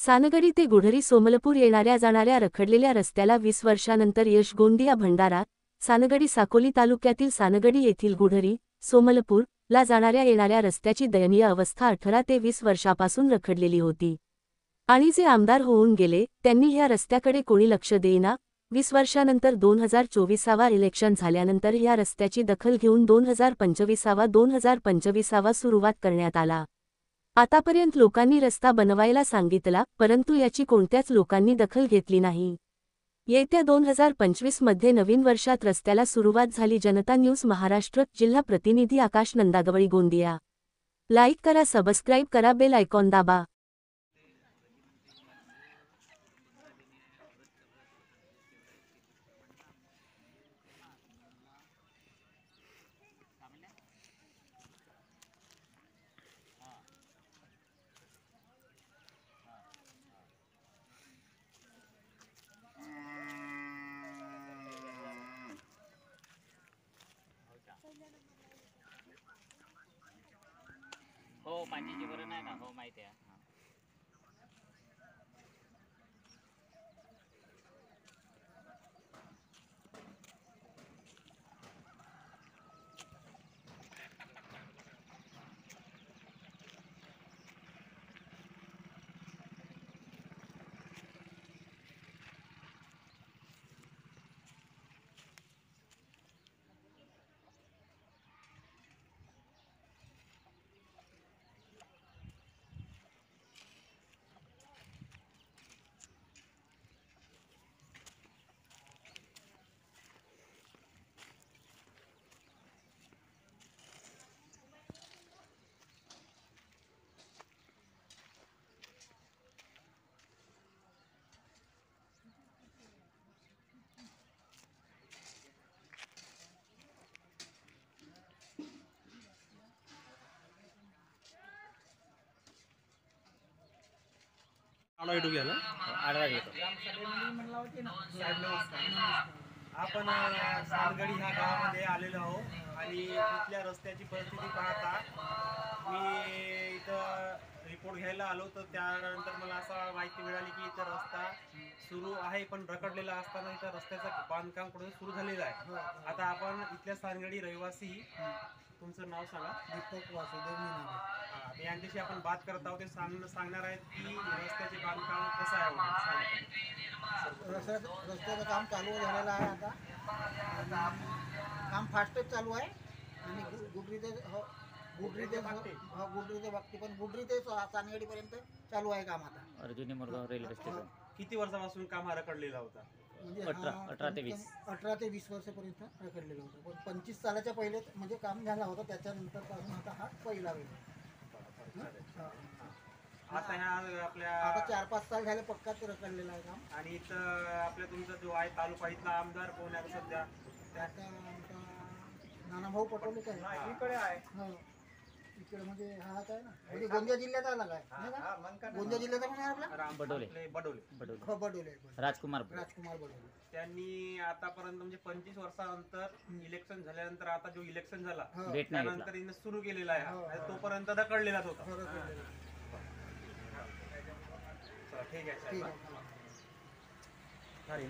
सानगडी ते गुढरी सोमलपूर येणाऱ्या जाणाऱ्या रखडलेल्या रस्त्याला 20 वर्षानंतर यश गोंदिया भंडारा. सानगडी साकोली तालुक्यातील सानगडी येथील गुढरी सोमलपूर ला जाणाऱ्या येणाऱ्या रस्त्याची दयनीय अवस्था 18 ते 20 वर्षापासून रखडलेली होती. आणि जे आमदार होऊन गेले त्यांनी ह्या रस्त्याकडे कोणी लक्ष देईना. 20 वर्षानंतर 2024वा इलेक्शन झाल्यानंतर ह्या रस्त्याची दखल घेऊन 2025वा सुरुवात करण्यात आला. आतापर्यंत लोकांनी रस्ता बनवायला सांगितला, परंतु याची कोणत्याच लोकांनी दखल घेतली नाही. येत्या 2025 मध्ये नवीन वर्षात रस्त्याला सुरुवात झाली. जनता न्यूज महाराष्ट्र. जिल्हा प्रतिनिधी आकाश नंदागवळी गोंदिया. लाईक करा, सबस्क्राईब करा, बेल आयकॉन दाबा. हो पाण्याची बरं नाही ना. हो माहिती आहे. आडवा घ्यायला आडवा घेतो. आपण सानगडी ह्या गावामध्ये आलेलो आहोत आणि इथल्या रस्त्याची परिस्थिती पाहता मी इथं रिपोर्ट घ्यायला आलो, तर त्यानंतर मला असं माहिती मिळाली की इथं रस्ता सुरू आहे, पण रखडलेला असताना इथं रस्त्याचं बांधकाम कुठे सुरू झालेलं आहे. आता आपण इथल्या सानगडी रहिवासी, तुमचं नाव सांगा. दीपक वासुदेव मीनागे. यांच्याशी आपण बात करत आहोत. ते सांगणार आहेत की रस्त्याचे बांधकाम कसं आहे. रस्त्याचं काम चालू झालेलं आहे आता. काम फास्टच चालू आहे आणि गुडरी ते बागती पण गुडरी ते सानगडीपर्यंत चालू आहे काम आता. Arjuni Morgaon railway station. किती वर्षापासून काम हा रखडलेला होता? म्हणजे 18 ते 20. 18 ते 20 वर्षापर्यंत रखडलेलं होतं. पण 25 सालाच्या पहिले म्हणजे काम झालं होतं, त्याच्यानंतर पासून आता हा पहिला वेळ. आता ह्या आपल्या आता 4-5 साल झाले पक्काच रखडलेलं आहे काम. आणि इथं आपल्या तुमचा जो आहे तालुका, इथला आमदार कोण आहे सध्या? त्याचा आमचा नानाभाऊ पटोलेच आहे. इकडे आहे. हो, इकडे म्हणजे हा काय ना, म्हणजे गोंदिया जिल्ह्यात आला काय, गोंदिया जिल्ह्याचा पण आहे आपला बडोले. बडोले. हो, बडोले. राजकुमार बडोले. त्यांनी आतापर्यंत म्हणजे 25 वर्षानंतर इलेक्शन झाल्यानंतर आता जो इलेक्शन झाला भेट नाही त्यानंतर इथं सुरू केलेला आहे. हो. आणि तोपर्यंत रखडलेलाच होता. हो, रखडलेला. चला, ठीक आहे. ठीक साहेब. आहे.